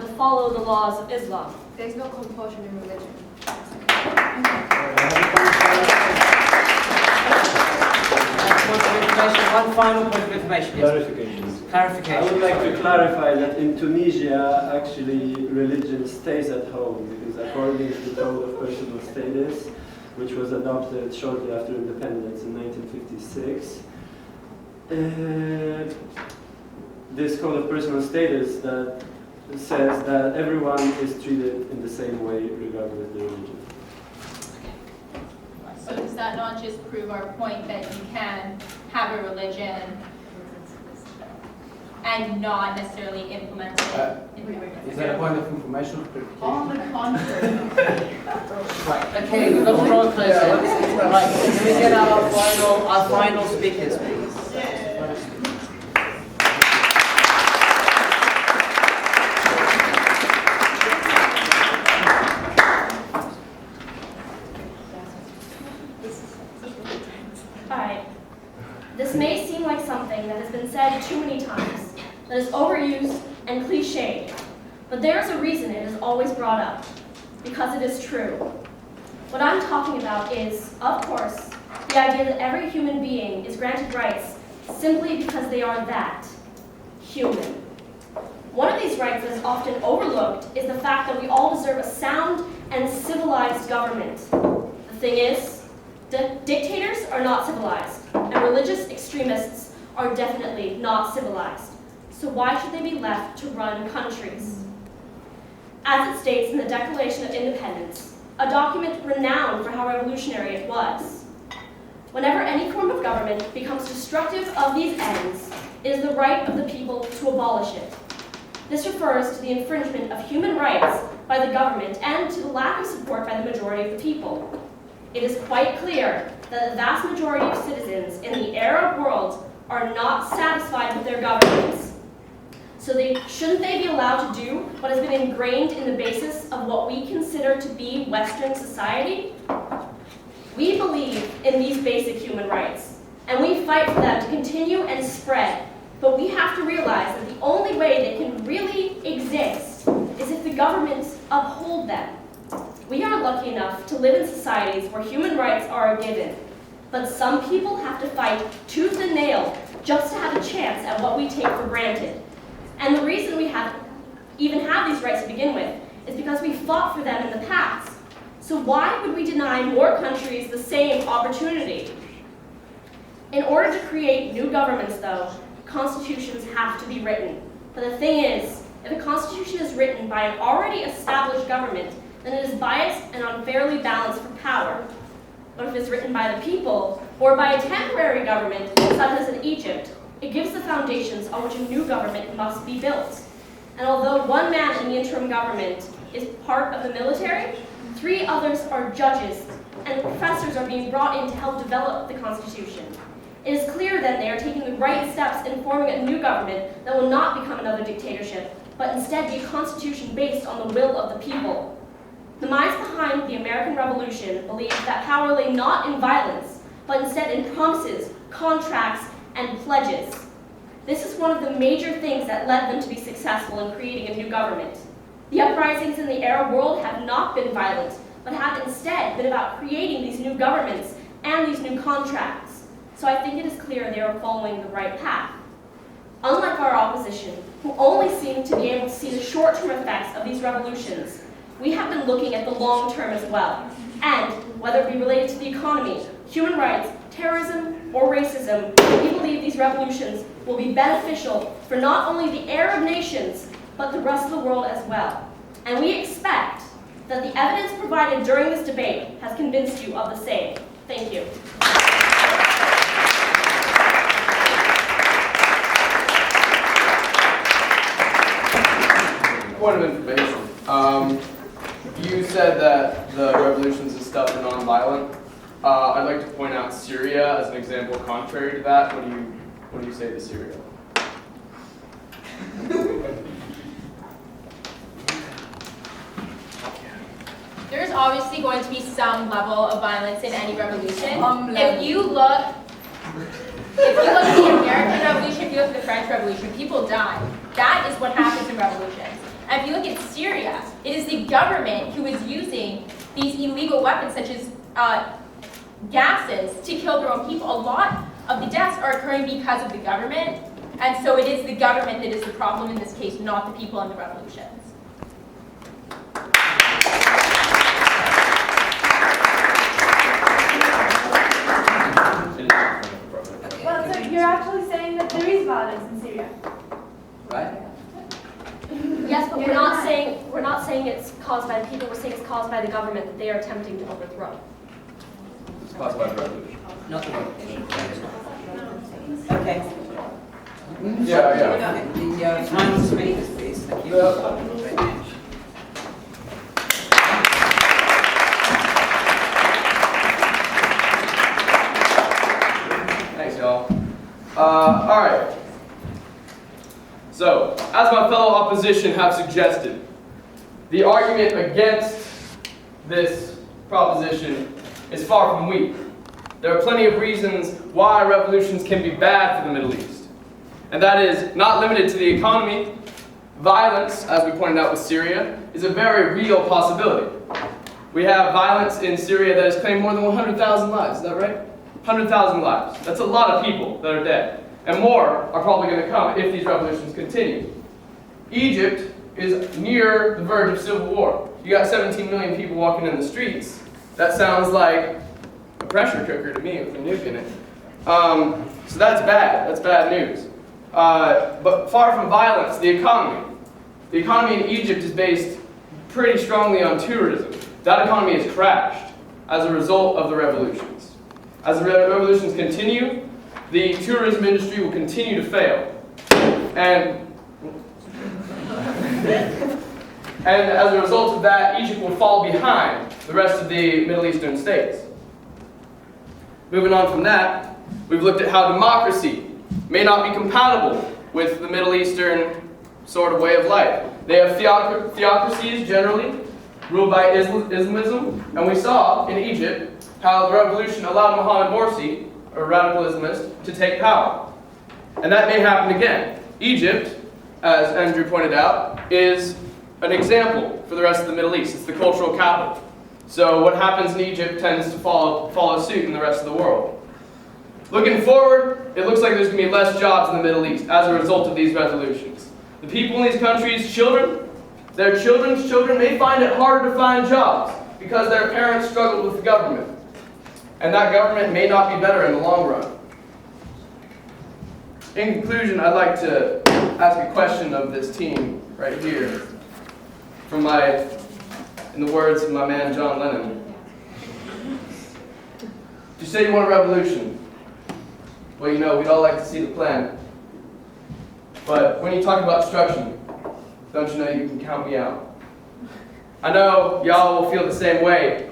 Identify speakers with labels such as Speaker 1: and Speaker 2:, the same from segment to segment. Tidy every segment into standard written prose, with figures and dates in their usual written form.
Speaker 1: to follow the laws of Islam.
Speaker 2: There's no compulsion in religion.
Speaker 3: One final point of information. Clarification.
Speaker 4: I would like to clarify that in Tunisia, actually, religion stays at home because according to the Code of Personal Status, which was adopted shortly after independence in 1956, this Code of Personal Status that says that everyone is treated in the same way regardless of their religion.
Speaker 5: So does that not just prove our point that you can have a religion and not necessarily implement it?
Speaker 6: Is that a point of information?
Speaker 5: On the contrary.
Speaker 3: Right, okay, we've got to draw a close end. Right, can we get our final speakers, please?
Speaker 1: Alright, this may seem like something that has been said too many times, that is overused and cliched, but there is a reason it is always brought up, because it is true. What I'm talking about is, of course, the idea that every human being is granted rights simply because they are that, human. One of these rights that is often overlooked is the fact that we all deserve a sound and civilized government. The thing is, dictators are not civilized, and religious extremists are definitely not civilized. So why should they be left to run countries? As it states in the Declaration of Independence, a document renowned for how revolutionary it was, whenever any form of government becomes destructive of these ends, it is the right of the people to abolish it. This refers to the infringement of human rights by the government and to the lack of support by the majority of the people. It is quite clear that the vast majority of citizens in the Arab world are not satisfied with their governments. So shouldn't they be allowed to do what has been ingrained in the basis of what we consider to be Western society? We believe in these basic human rights, and we fight for them to continue and spread. But we have to realize that the only way they can really exist is if the governments uphold them. We are lucky enough to live in societies where human rights are a given, but some people have to fight tooth and nail just to have a chance at what we take for granted. And the reason we even have these rights to begin with is because we fought for them in the past. So why would we deny more countries the same opportunity? In order to create new governments, though, constitutions have to be written. But the thing is, if a constitution is written by an already established government, then it is biased and unfairly balanced for power. But if it's written by the people, or by a temporary government, such as in Egypt, it gives the foundations on which a new government must be built. And although one man in the interim government is part of the military, 3 others are judges, and professors are being brought in to help develop the Constitution. It is clear then they are taking the right steps in forming a new government that will not become another dictatorship, but instead be a constitution based on the will of the people. The minds behind the American Revolution believed that power lay not in violence, but instead in promises, contracts, and pledges. This is one of the major things that led them to be successful in creating a new government. The uprisings in the Arab world have not been violent, but have instead been about creating these new governments and these new contracts. So I think it is clear they are following the right path. Unlike our opposition, who only seem to be able to see the short-term effects of these revolutions, we have been looking at the long term as well. And whether it be related to the economy, human rights, terrorism, or racism, we believe these revolutions will be beneficial for not only the Arab nations, but the rest of the world as well. And we expect that the evidence provided during this debate has convinced you of the same. Thank you.
Speaker 6: Point of information. You said that the revolutions and stuff are non-violent. I'd like to point out Syria as an example contrary to that. What do you say to Syria?
Speaker 5: There's obviously going to be some level of violence in any revolution. If you look at the American Revolution, if you look at the French Revolution, people die. That is what happens in revolutions. And if you look at Syria, it is the government who is using these illegal weapons such as gases to kill their own people. A lot of the deaths are occurring because of the government, and so it is the government that is the problem in this case, not the people in the revolutions.
Speaker 2: Well, so you're actually saying that there is violence in Syria.
Speaker 7: Right?
Speaker 1: Yes, but we're not saying it's caused by the people. We're saying it's caused by the government that they are attempting to overthrow.
Speaker 6: It's caused by the revolution.
Speaker 7: Not the revolution. Okay.
Speaker 6: Yeah.
Speaker 7: The final speakers, please. Thank you. Very much.
Speaker 6: Thanks, y'all. All right. So, as my fellow opposition have suggested, the argument against this proposition is far from weak. There are plenty of reasons why revolutions can be bad for the Middle East. And that is not limited to the economy. Violence, as we pointed out with Syria, is a very real possibility. We have violence in Syria that has claimed more than 100,000 lives, is that right? 100,000 lives. That's a lot of people that are dead. And more are probably going to come if these revolutions continue. Egypt is near the verge of civil war. You got 17 million people walking in the streets. That sounds like a pressure cooker to me with a nuke in it. So that's bad. That's bad news. But far from violence, the economy. The economy in Egypt is based pretty strongly on tourism. That economy has crashed as a result of the revolutions. As the revolutions continue, the tourism industry will continue to fail. And as a result of that, Egypt will fall behind the rest of the Middle Eastern states. Moving on from that, we've looked at how democracy may not be compatible with the Middle Eastern sort of way of life. They have theocracies generally, ruled by Islamism, and we saw in Egypt how the revolution allowed Mohammed Morsi, a radical Islamist, to take power. And that may happen again. Egypt, as Andrew pointed out, is an example for the rest of the Middle East. It's the cultural capital. So what happens in Egypt tends to follow suit in the rest of the world. Looking forward, it looks like there's going to be less jobs in the Middle East as a result of these resolutions. The people in these countries, their children's children may find it harder to find jobs because their parents struggled with the government. And that government may not be better in the long run. In conclusion, I'd like to ask a question of this team right here. In the words of my man John Lennon. You say you want a revolution. Well, you know, we'd all like to see the plan. But when you talk about destruction, don't you know you can count me out? I know y'all will feel the same way,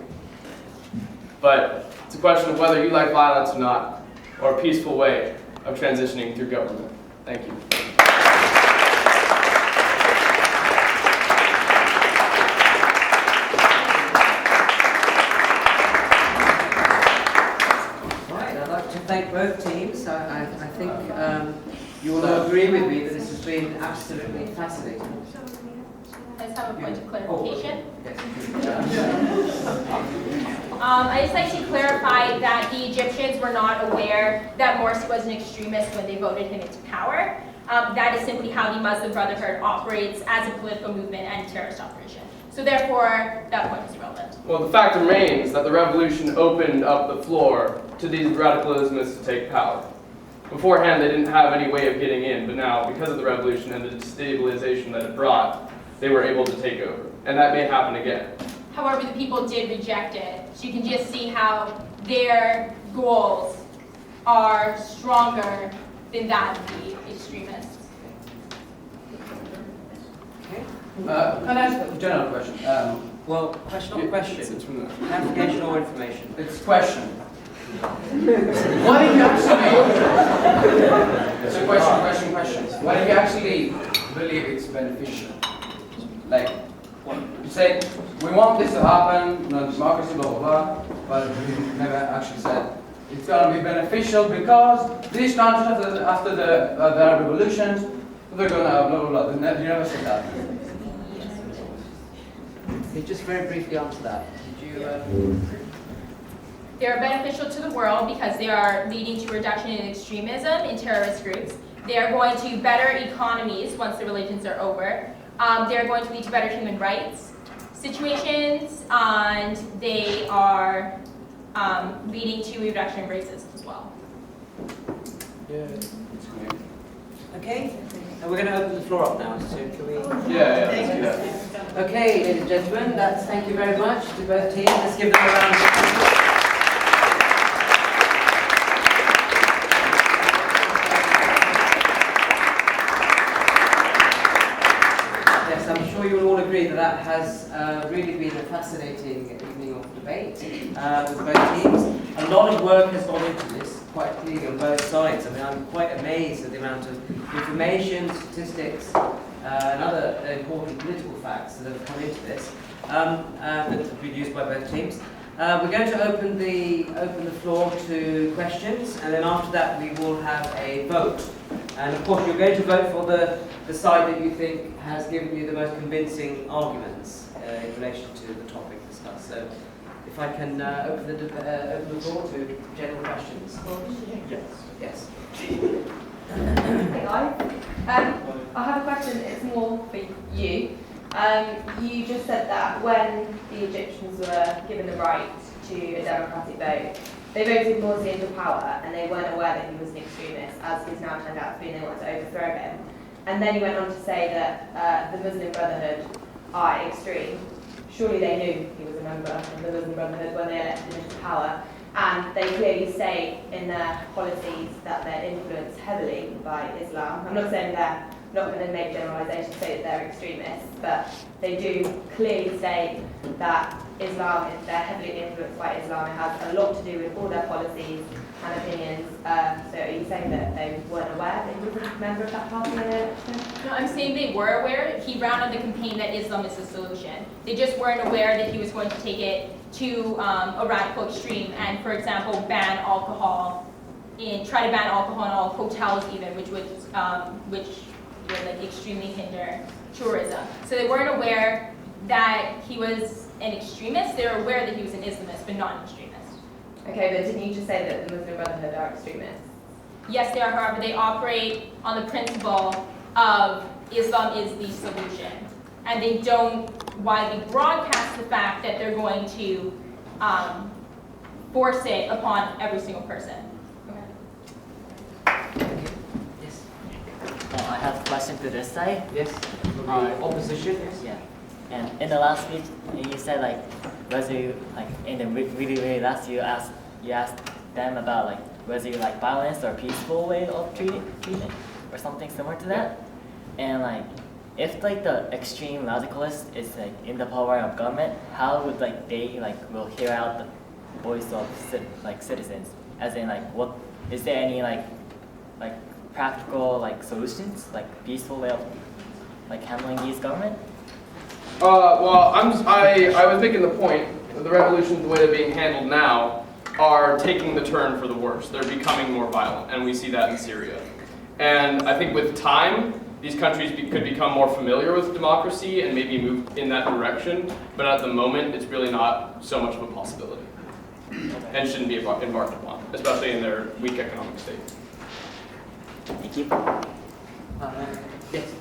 Speaker 6: but it's a question of whether you like violence or not, or a peaceful way of transitioning through government. Thank you.
Speaker 7: Thank both teams. I think you will all agree with me that this has been absolutely fascinating.
Speaker 5: I just have a point of clarification.
Speaker 7: Yes.
Speaker 5: I just like to clarify that the Egyptians were not aware that Morsi was an extremist when they voted him into power. That is simply how the Muslim Brotherhood operates as a political movement and terrorist operation. So therefore, that point is irrelevant.
Speaker 6: Well, the fact remains that the revolution opened up the floor to these radical Islamists to take power. Beforehand, they didn't have any way of getting in, but now, because of the revolution and the destabilization that it brought, they were able to take over. And that may happen again.
Speaker 5: However, the people did reject it. So you can just see how their goals are stronger than that of the extremists.
Speaker 7: Can I ask a general question? Well, question, not question.
Speaker 6: It's from the-
Speaker 7: Clarification or information?
Speaker 3: It's question. Why do you actually... It's a question. Why do you actually believe it's beneficial? Like, you say, we want this to happen, democracy, blah, blah, blah, but you never actually said it's going to be beneficial because these countries, after the revolutions, they're going to blah, blah, blah. You never said that.
Speaker 7: Can you just very briefly answer that? Did you?
Speaker 5: They are beneficial to the world because they are leading to reduction in extremism in terrorist groups. They are going to better economies once the religions are over. They are going to lead to better human rights situations, and they are leading to reduction in racism as well.
Speaker 3: Yeah.
Speaker 7: Okay, and we're going to open the floor up now. So can we?
Speaker 6: Yeah, let's do that.
Speaker 7: Okay, ladies and gentlemen, thank you very much to both teams. Let's give them a round of applause. Yes, I'm sure you will all agree that that has really been a fascinating evening of debate with both teams. A lot of work has gone into this, quite clearly on both sides. I mean, I'm quite amazed at the amount of information, statistics, and other important political facts that have come into this that have been used by both teams. We're going to open the floor to questions, and then after that we will have a vote. And of course, you're going to vote for the side that you think has given you the most convincing arguments in relation to the topic discussed. So, if I can open the floor to general questions.
Speaker 4: Yes.
Speaker 7: Yes.
Speaker 2: Hey guys, I have a question. It's more for you. You just said that when the Egyptians were given the right to a democratic vote, they voted Morsi into power, and they weren't aware that he was an extremist, as he's now turned out to be, and they wanted to overthrow him. And then he went on to say that the Muslim Brotherhood are extreme. Surely they knew he was a member of the Muslim Brotherhood when they elected him into power. And they clearly say in their policies that they're influenced heavily by Islam. I'm not saying they're not going to make generalisations, say that they're extremists, but they do clearly say that Islam, they're heavily influenced by Islam. It has a lot to do with all their policies and opinions. So are you saying that they weren't aware that he was a member of that party in the election?
Speaker 5: No, I'm saying they were aware. He ran on the campaign that Islam is the solution. They just weren't aware that he was going to take it to a radical extreme and, for example, try to ban alcohol in all hotels even, which would like extremely hinder tourism. So they weren't aware that he was an extremist. They were aware that he was an Islamist, but not an extremist.
Speaker 2: Okay, but didn't you just say that the Muslim Brotherhood are extremists?
Speaker 5: Yes, they are. However, they operate on the principle of Islam is the solution, and they don't widely broadcast the fact that they're going to force it upon every single person.
Speaker 7: Yes.
Speaker 8: I have a question to this side.
Speaker 7: Yes. Opposition. Yes.
Speaker 8: Yeah. And in the last speech, you said like whether you like in the really last you asked them about like whether you like violence or peaceful way of treating or something similar to that. And like if like the extreme radicalist is like in the power of government, how would like they like will hear out the voice of citizens? As in like what is there any like practical like solutions, like peaceful way of like handling these government?
Speaker 6: Well, I was making the point that the revolutions, the way they're being handled now, are taking the turn for the worse. They're becoming more violent, and we see that in Syria. And I think with time, these countries could become more familiar with democracy and maybe move in that direction. But at the moment, it's really not so much of a possibility, and shouldn't be embarked upon, especially in their weak economic state.
Speaker 8: Thank you.
Speaker 7: Yes.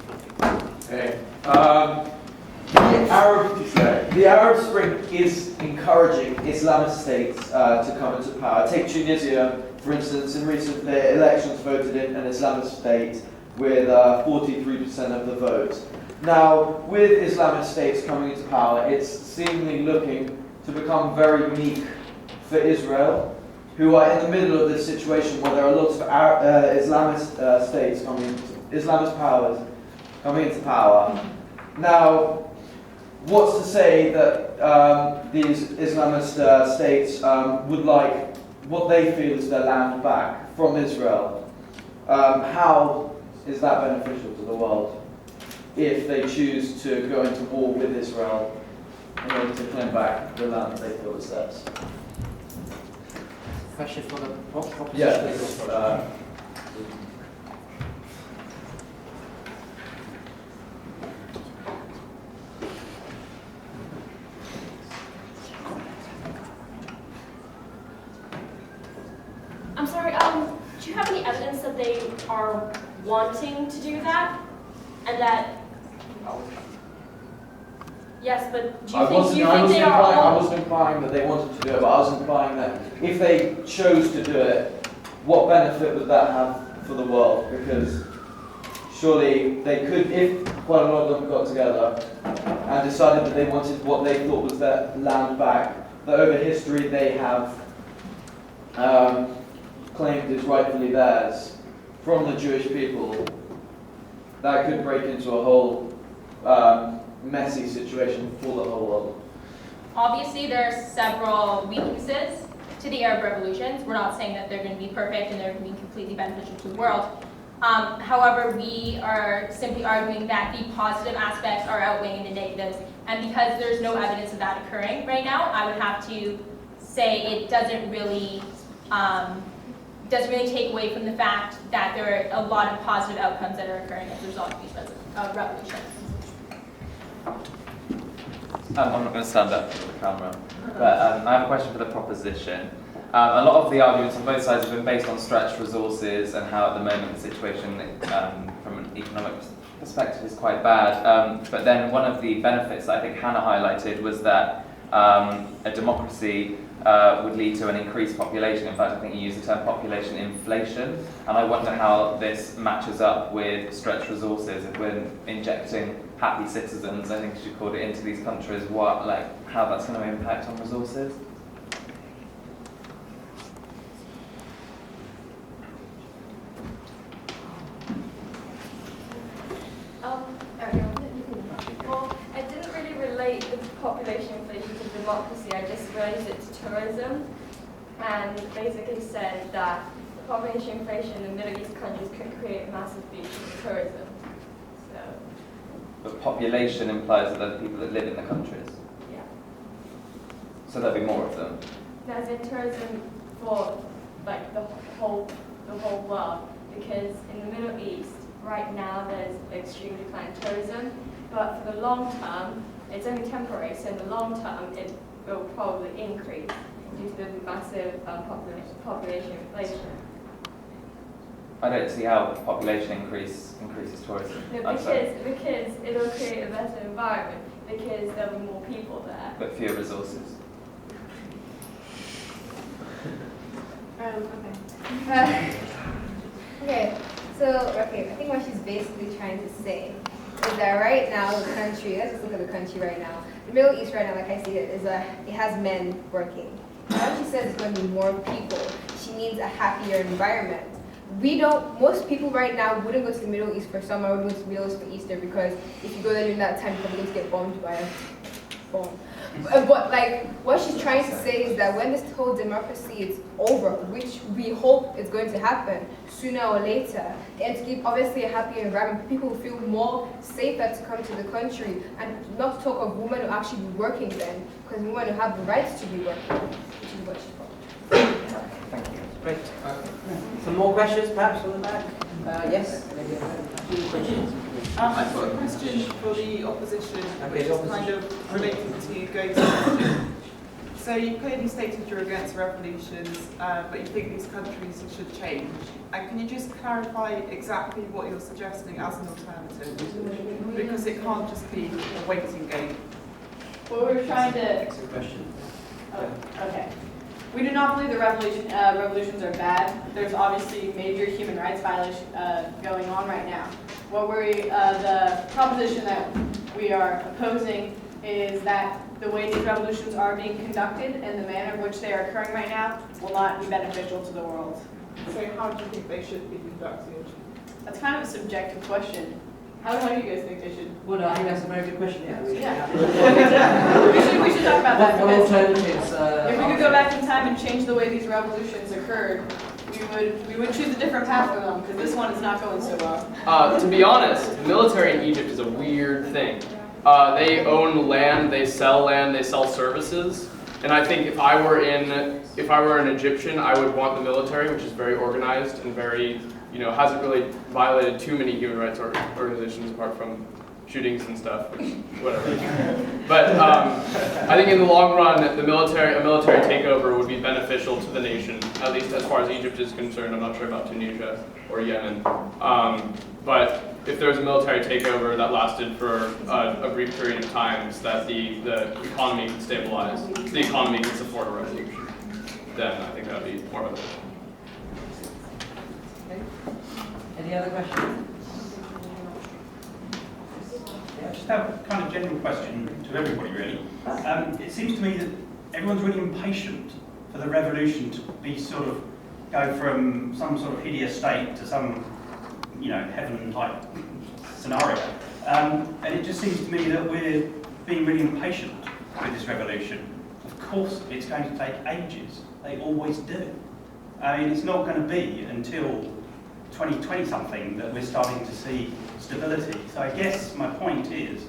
Speaker 9: Hey. The Arab Spring is encouraging Islamist states to come into power. Take Tunisia, for instance, in recent elections voted in an Islamist state with 43% of the vote. Now, with Islamist states coming into power, it's seemingly looking to become very weak for Israel, who are in the middle of this situation where there are lots of Islamist states Islamist powers coming into power. Now, what's to say that these Islamist states would like what they feel is their land back from Israel? How is that beneficial to the world if they choose to go into war with Israel in order to claim back the land they feel is theirs?
Speaker 7: Question for the proposition.
Speaker 9: Yeah.
Speaker 1: evidence that they are wanting to do that? And that, yes, but do you think they are
Speaker 9: I
Speaker 1: all?
Speaker 9: wasn't implying that they wanted to do it, but I was implying that if they chose to do it, what benefit would that have for the world? Because surely they could, if quite a lot of them got together and decided that they wanted what they thought was their land back, that over history they have claimed is rightfully theirs from the Jewish people, that could break into a whole messy situation for the whole world.
Speaker 5: Obviously, there are several weaknesses to the Arab revolutions. We're not saying that they're going to be perfect and they're going to be completely beneficial to the world. However, we are simply arguing that the positive aspects are outweighing the negatives. And because there's no evidence of that occurring right now, I would have to say it doesn't really take away from the fact that there are a lot of positive outcomes that are occurring as a result of these revolutions.
Speaker 10: I'm not going to stand up for the camera, but I have a question for the proposition. A lot of the arguments on both sides have been based on stretched resources and how at the moment the situation from an economic perspective is quite bad. But then one of the benefits that I think Hannah highlighted was that a democracy would lead to an increased population. In fact, I think you used the term population inflation, and I wonder how this matches up with stretched resources. If we're injecting happy citizens, I think you should call it, into these countries, how that's going to impact on resources?
Speaker 11: Well, I didn't really relate the population inflation to democracy. I just related it to tourism, and basically said that the population inflation in the Middle East countries could create massive beaches of tourism. So,
Speaker 10: But population implies that there are people that live in the countries,
Speaker 11: yeah.
Speaker 10: so there'll be more of them.
Speaker 11: There's in tourism for like the whole world, because in the Middle East right now there's extreme decline in tourism, but for the long term it's only temporary. So in the long term it will probably increase due to the massive population inflation.
Speaker 10: I don't see how population increases tourism.
Speaker 11: No, because it'll create a better environment, because there'll be more people there.
Speaker 10: But fewer resources.
Speaker 2: Okay, I think what she's basically trying to say is that right now the country, let's just look at the country right now. The Middle East right now, like I see it, it has men working. Now she says it's going to be more people. She needs a happier environment. Most people right now wouldn't go to the Middle East for summer, wouldn't go to the Middle East for Easter, because if you go there during that time, you're probably going to get bombed by a bomb. But what she's trying to say is that when this whole democracy is over, which we hope is going to happen sooner or later, and to give obviously a happier environment, people will feel more safer to come to the country, and not to talk of women who actually be working then, because women who have the rights to be working, which is what she's called.
Speaker 10: Thank you.
Speaker 7: Great. Some more questions, perhaps, from the back? Yes?
Speaker 12: I've got a question for the opposition,
Speaker 7: Okay,
Speaker 12: which is kind of related to going to question. So you clearly stated you're against revolutions, but you think these countries should change. And can you just clarify exactly what you're suggesting as an alternative? Because it can't just be a waiting game.
Speaker 13: Well, we're trying to.
Speaker 7: Excellent question.
Speaker 13: Oh, okay. We do not believe that revolutions are bad. There's obviously major human rights violations going on right now. The proposition that we are opposing is that the way these revolutions are being conducted and the manner in which they are occurring right now will not be beneficial to the world.
Speaker 12: So how do you think they should be conducted?
Speaker 13: That's kind of a subjective question. How do you guys think they should?
Speaker 7: Well, no, I think that's a very good question, yeah.
Speaker 13: We should talk about that.
Speaker 7: What
Speaker 13: Because
Speaker 7: alternatives?
Speaker 13: if we could go back in time and change the way these revolutions occurred, we would choose a different path for them, because this one is not going so well.
Speaker 6: To be honest, the military in Egypt is a weird thing. They own land, they sell services, and I think if I were an Egyptian, I would want the military, which is very organized and very, hasn't really violated too many human rights organizations apart from shootings and stuff, which, whatever. But I think in the long run, a military takeover would be beneficial to the nation, at least as far as Egypt is concerned. I'm not sure about Tunisia or Yemen. But if there was a military takeover that lasted for a brief period of time, so that the economy can stabilize, the economy can support a revolution, then I think that would be more beneficial.
Speaker 7: Okay. Any other questions?
Speaker 14: I just have a kind of general question to everybody, really. It seems to me that everyone's really impatient for the revolution to be sort of go from some sort of hideous state to some, heaven-type scenario. And it just seems to me that we're being really impatient with this revolution. Of course, it's going to take ages. They always do. I mean, it's not going to be until 2020 something that we're starting to see stability. So I guess my point is,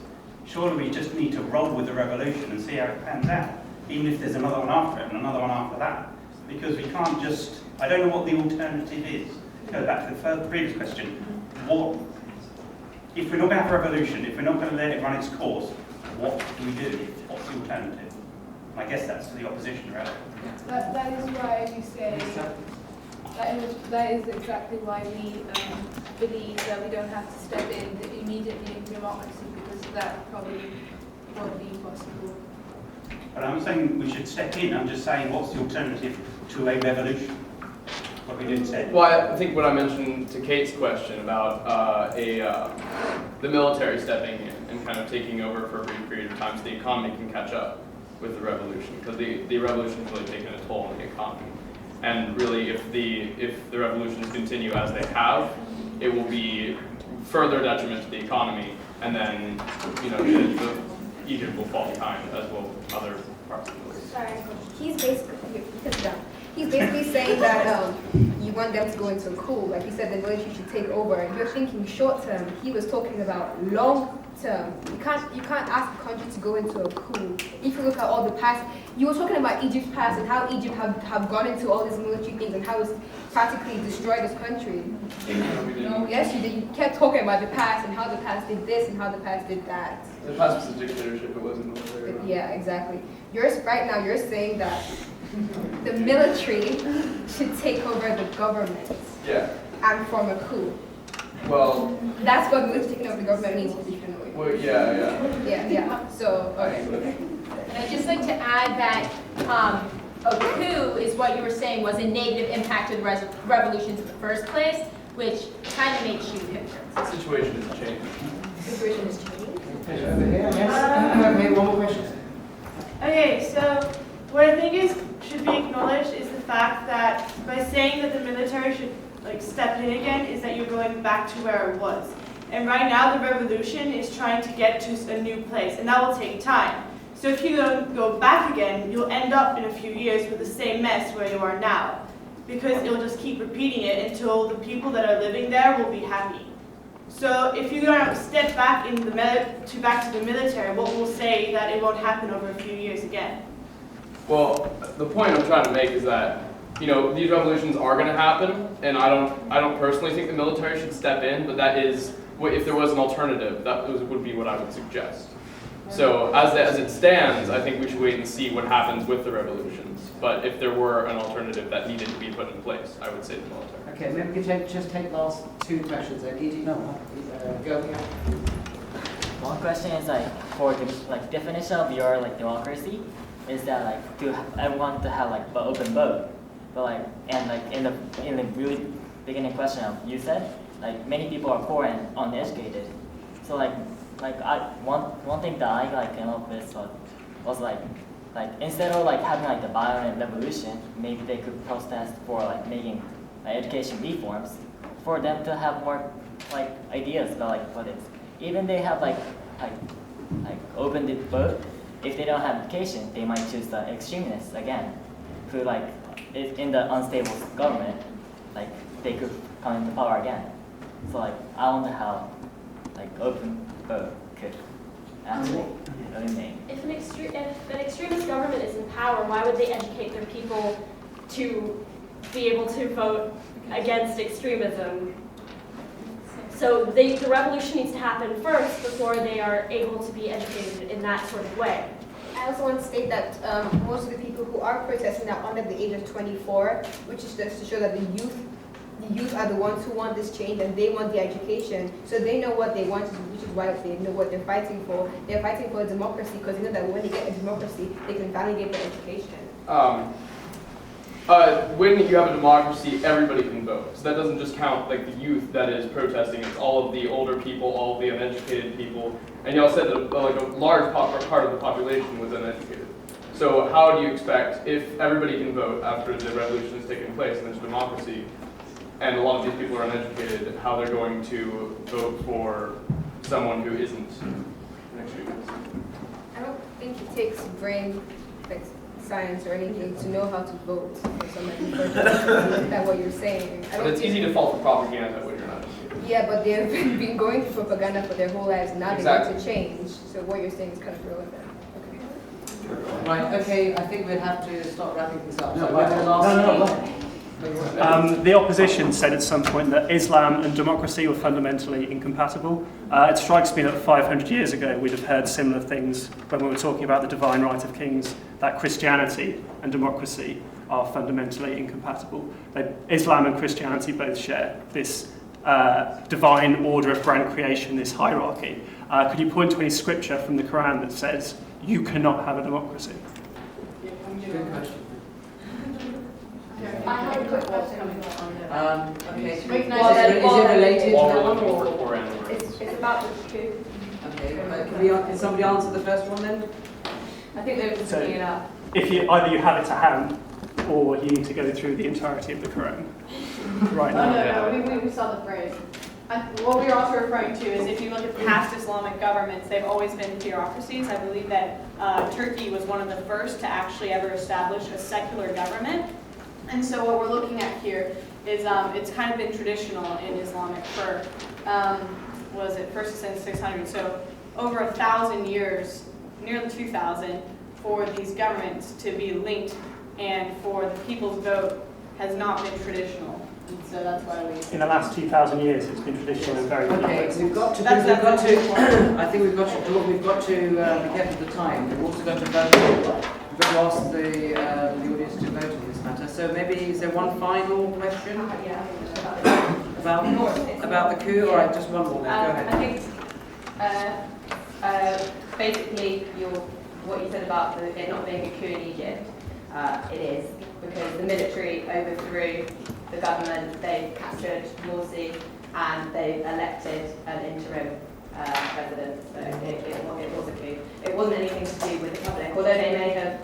Speaker 14: surely we just need to roll with the revolution and see how it pans out, even if there's another one after it and another one after that. Because we can't just, I don't know what the alternative is. Go back to the previous question. What, if we're not going to have a revolution, if we're not going to let it run its course, what do we do? What's the alternative? I guess that's the opposition, right?
Speaker 15: That is why we say, that is exactly why we believe that we don't have to step in immediately in democracy, because that probably won't be possible.
Speaker 14: But I'm saying we should step in. I'm just saying, what's the alternative to a revolution? What we did say.
Speaker 6: Well, I think what I mentioned to Kate's question about the military stepping in and kind of taking over for a brief period of time so the economy can catch up with the revolution, because the revolution has really taken a toll on the economy. And really, if the revolutions continue as they have, it will be further detriment to the economy, and then Egypt will fall behind, as will other parts of the world.
Speaker 2: Sorry, he's basically saying that you want them to go into a coup. Like you said, the military should take over. And you're thinking short term. He was talking about long term. You can't ask a country to go into a coup. If you look at all the past, you were talking about Egypt's past and how Egypt have gone into all these military things and how it's practically destroyed this country. No, yes, you did. You kept talking about the past and how the past did this and how the past did that.
Speaker 6: The past was a dictatorship. It wasn't military.
Speaker 2: Yeah, exactly. Right now, you're saying that the military should take over the government.
Speaker 6: Yeah.
Speaker 2: And form a coup.
Speaker 6: Well.
Speaker 2: That's what military taking over the government means.
Speaker 6: Well, yeah.
Speaker 2: Yeah. So, okay.
Speaker 5: And I'd just like to add that a coup is what you were saying was a negative impact of the revolutions in the first place, which kind of makes you hypocrites.
Speaker 6: The situation has changed.
Speaker 2: The situation has changed.
Speaker 7: Okay, one more question.
Speaker 11: Okay, so what I think should be acknowledged is the fact that by saying that the military should step in again is that you're going back to where it was. And right now the revolution is trying to get to a new place, and that will take time. So if you go back again, you'll end up in a few years with the same mess where you are now, because it'll just keep repeating it until the people that are living there will be happy. So if you're going to step back back to the military, what will say that it won't happen over a few years again?
Speaker 6: Well, the point I'm trying to make is that these revolutions are going to happen, and I don't personally think the military should step in, but that is, if there was an alternative, that would be what I would suggest. So as it stands, I think we should wait and see what happens with the revolutions. But if there were an alternative that needed to be put in place, I would say the military.
Speaker 7: Okay, maybe we can just take the last two questions then. Go here.
Speaker 8: One question is for the definition of your democracy is that everyone to have an open vote, but in the really beginning question you said many people are poor and uneducated, so one thing that I came up with was instead of having the violent revolution, maybe they could protest for making education reforms for them to have more ideas about politics. Even they have open the vote, if they don't have education, they might choose the extremists again, who in the unstable government, they could come into power again. So I wonder how open vote could actually eliminate.
Speaker 1: If an extremist government is in power, why would they educate their people to be able to vote against extremism? So the revolution needs to happen first before they are able to be educated in that sort of way.
Speaker 16: I also want to state that most of the people who are protesting are under the age of 24, which is just to show that the youth are the ones who want this change and they want the education. So they know what they want, which is why they know what they're fighting for. They're fighting for democracy because they know that when they get a democracy, they can finally get their education.
Speaker 6: When you have a democracy, everybody can vote. So that doesn't just count like the youth that is protesting. It's all of the older people, all of the uneducated people. And y'all said that like a large part of the population was uneducated. So how do you expect, if everybody can vote after the revolution has taken place and there's a democracy, and a lot of these people are uneducated, how they're going to vote for someone who isn't an extremist?
Speaker 16: I don't think it takes brain science or anything to know how to vote for somebody. Is that what you're saying?
Speaker 6: But it's easy to fall for propaganda when you're not.
Speaker 16: Yeah, but they've been going through propaganda for their whole lives, and now they want to change. So what you're saying is kind of relevant.
Speaker 7: Right, okay, I think we'll have to start wrapping things up.
Speaker 9: No,
Speaker 7: So we're the last
Speaker 17: The opposition said at some point that Islam and democracy were fundamentally incompatible. It strikes me that 500 years ago we'd have heard similar things when we were talking about the divine right of kings, that Christianity and democracy are fundamentally incompatible. Islam and Christianity both share this divine order of grand creation, this hierarchy. Could you point to any scripture from the Quran that says you cannot have a democracy?
Speaker 7: Good question.
Speaker 1: I have a quick question.
Speaker 7: Okay, is it
Speaker 1: Recognize
Speaker 7: related to that one
Speaker 6: or?
Speaker 7: or?
Speaker 1: It's about the coup.
Speaker 7: Okay, can somebody answer the first one then?
Speaker 1: I think they were just bringing it up.
Speaker 17: If either you have it to hand, or you need to go through the entirety of the Quran right now.
Speaker 13: No, we saw the phrase. What we are also referring to is if you look at past Islamic governments, they've always been theocracies. I believe that Turkey was one of the first to actually ever establish a secular government. And so what we're looking at here is it's kind of been traditional in Islamic for, was it first since 600? So over 1,000 years, nearly 2,000, for these governments to be linked and for the people's vote has not been traditional. And so that's why we...
Speaker 17: In the last 2,000 years, it's been traditional in very few
Speaker 7: Okay,
Speaker 17: places.
Speaker 7: we've got to, I think we've got to get to the time. We've also got to vote. We've got to ask the audience to vote on this matter. So maybe, is there one final question? About the coup? All right, just one more then. Go ahead.
Speaker 2: I think basically what you said about it not being a coup in Egypt, it is, because the military overthrew the government, they captured Morsi, and they elected an interim president. So it was a coup. It wasn't anything to do with the public, although they may have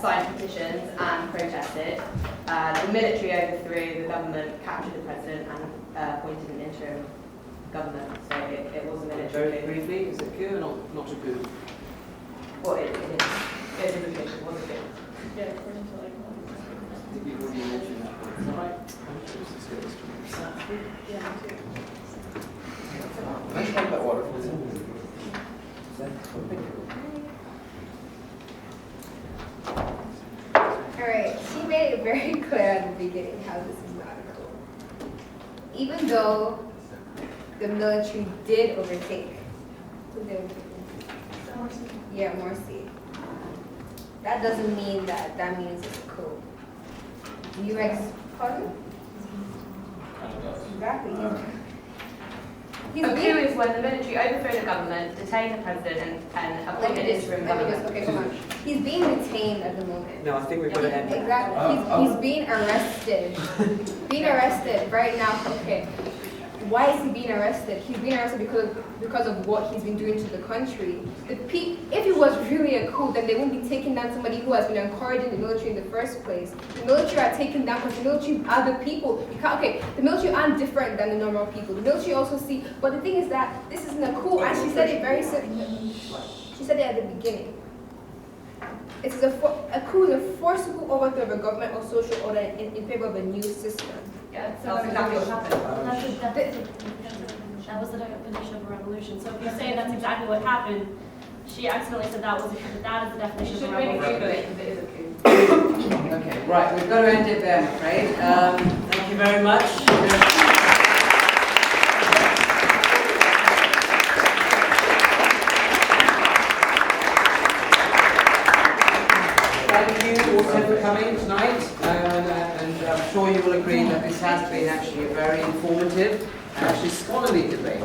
Speaker 2: signed petitions and protested. The military overthrew the government, captured the president, and appointed an interim government. So it was a military
Speaker 7: Very
Speaker 2: coup.
Speaker 7: briefly, is it coup or not a coup?
Speaker 2: Well, it is. It is a coup. It was a coup.
Speaker 11: Yeah, according to like
Speaker 7: I think you've already mentioned that. Is that right?
Speaker 11: yeah, me too.
Speaker 6: Can I try that water?
Speaker 16: Alright, she made it very clear at the beginning how this is not a coup. Even though the military did overtake, who did overtake? Yeah, Morsi. That doesn't mean that means it's a coup. Do you pardon? Exactly.
Speaker 2: A coup is when the military overthrow the government, detain the president, and appoint an interim government.
Speaker 16: Okay, come on. He's being detained at the moment.
Speaker 7: No, I think we've got to end it.
Speaker 16: Exactly. He's being arrested. Being arrested right now. Okay. Why is he being arrested? He's being arrested because of what he's been doing to the country. If it was really a coup, then they wouldn't be taking down somebody who has been encouraging the military in the first place. The military are taken down because the military are the people. The military aren't different than the normal people. The military also see, but the thing is that this isn't a coup, and she said it very simply. She said it at the beginning. It is a coup is a forcible overthrow of a government or social order in favor of a new system.
Speaker 2: Yeah, that's exactly what happened.
Speaker 1: That was the definition of a revolution. So if you're saying that's exactly what happened, she accidentally said that was that is the definition of a revolution.
Speaker 2: It is a coup.
Speaker 7: Okay, right, we've got to end it there, I'm afraid. Thank you very much. thank you also for coming tonight, and I'm sure you will agree that this has been actually a very informative and actually scholarly debate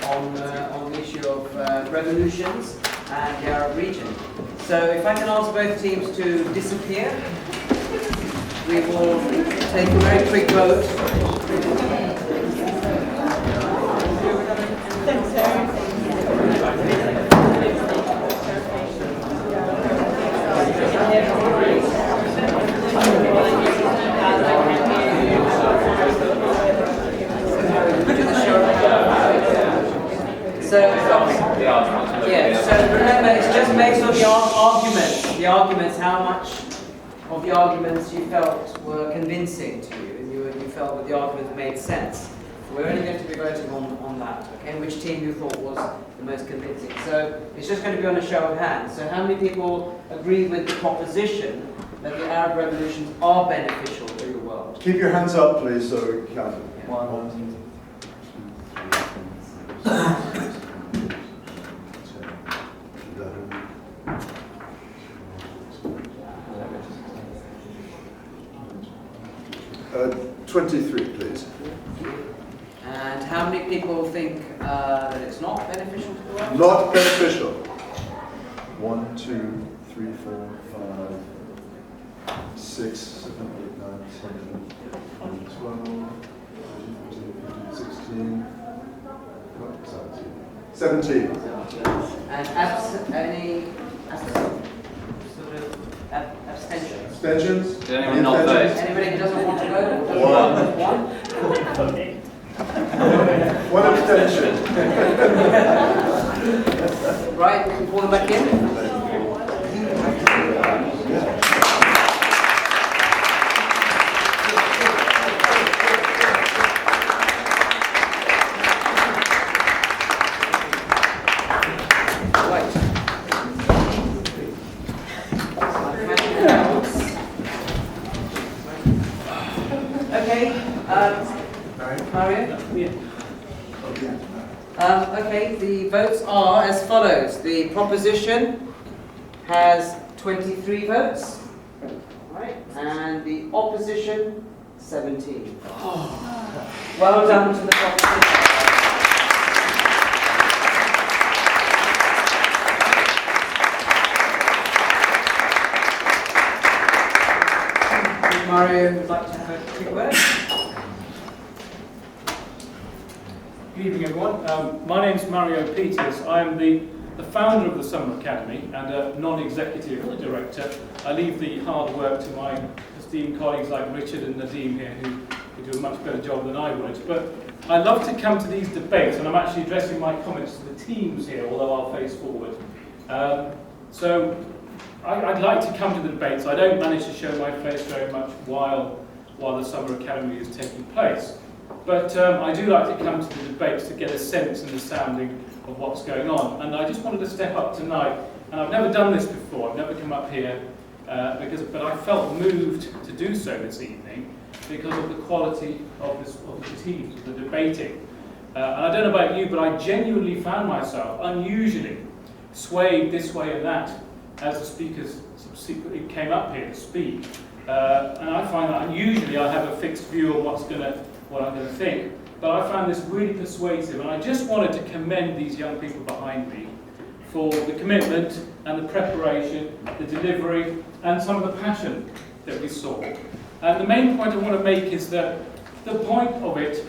Speaker 7: on the issue of revolutions and the Arab region. So if I can ask both teams to disappear, we will take a very quick vote. So remember, it's just based on the arguments, how much of the arguments you felt were convincing to you, and you felt that the arguments made sense. We're only going to be voting on that, okay, which team you thought was the most convincing. So it's just going to be on a show of hands. So how many people agree with the proposition that the Arab revolutions are beneficial to the world?
Speaker 18: Keep your hands up, please, so we can count it.
Speaker 8: 1, 2, 3,
Speaker 18: 23, please.
Speaker 7: And how many people think that it's not beneficial to the world?
Speaker 18: Not beneficial. 1, 2, 3, 4, 5, 6, 7, 8, 9, 10, 12, 13, 16, 17.
Speaker 7: And any abstentions?
Speaker 18: Abstentions?
Speaker 10: Did anyone not vote?
Speaker 7: Anybody who doesn't want to vote?
Speaker 18: One abstention.
Speaker 7: Right, we can pull them back in. Okay, the votes are as follows. The proposition has 23 votes, right? And the opposition, 17. Well done to the proposition. Mario would like to have a quick word.
Speaker 17: Good evening, everyone. My name's Mario Peters. I am the founder of the Summer Academy and a non-executive director. I leave the hard work to my esteemed colleagues like Richard and Nadeem here, who do a much better job than I would. But I love to come to these debates, and I'm actually addressing my comments to the teams here, although I'll face forward. So I'd like to come to the debates. I don't manage to show my face very much while the Summer Academy is taking place. But I do like to come to the debates to get a sense and a sounding of what's going on. And I just wanted to step up tonight, and I've never done this before, I've never come up here, but I felt moved to do so this evening because of the quality of the teams, the debating. And I don't know about you, but I genuinely found myself unusually swayed this way and that as the speakers subsequently came up here to speak. And I find that usually I have a fixed view on what I'm going to think, but I found this really persuasive, and I just wanted to commend these young people behind me for the commitment and the preparation, the delivery, and some of the passion that we saw. And the main point I want to make is that the point of it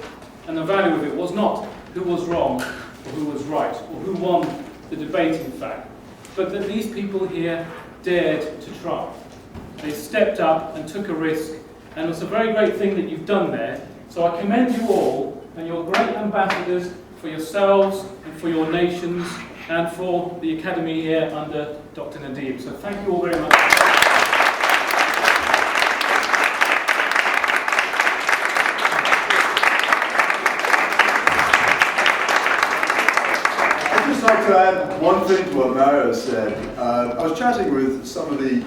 Speaker 17: and the value of it was not who was wrong or who was right or who won the debate, in fact, but that these people here dared to try. They stepped up and took a risk, and it's a very great thing that you've done there. So I commend you all, and you're great ambassadors for yourselves and for your nations and for the Academy here under Dr. Nadeem. So thank you all very much.
Speaker 18: I'd just like to add one thing to what Mario said. I was chatting with some of the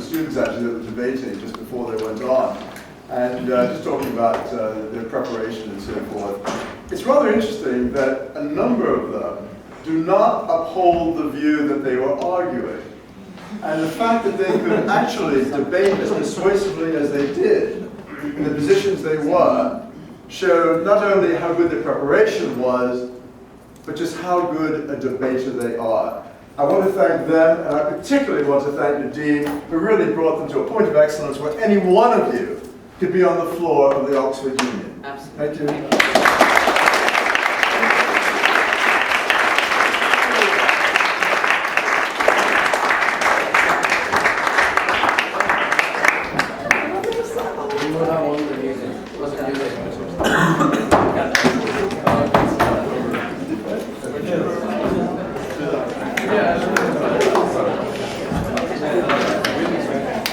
Speaker 18: students actually that were debating just before they went on. And just talking about their preparation and so forth. It's rather interesting that a number of them do not uphold the view that they were arguing. And the fact that they could actually debate as persuasively as they did in the positions they were showed not only how good their preparation was, but just how good a debater they are. I want to thank them, and I particularly want to thank the Dean, who really brought them to a point of excellence where any one of you could be on the floor of the Oxford Union.
Speaker 7: Absolutely.
Speaker 18: Thank you.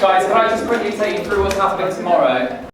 Speaker 10: Guys, can I just quickly take you through what's happening tomorrow?